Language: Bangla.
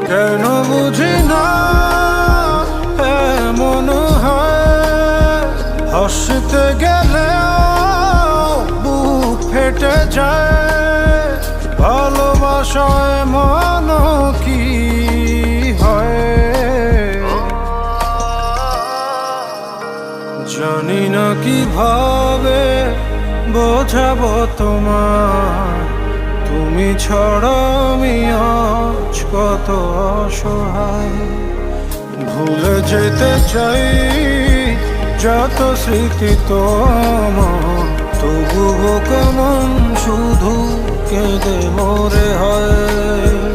কেন বুঝি না এমন হয়, হাসতে গেলে বুক ফেটে যায়। ভালোবাসায় মন কি হয় জানি না, কিভাবে বোঝাবো তোমার, তুমি ছাড়া আমি আজ কত অসহায়। ভুলে যেতে চাই যত স্মৃতি তোমার, তবুও কেমন শুধু কেঁদে মরে হয়।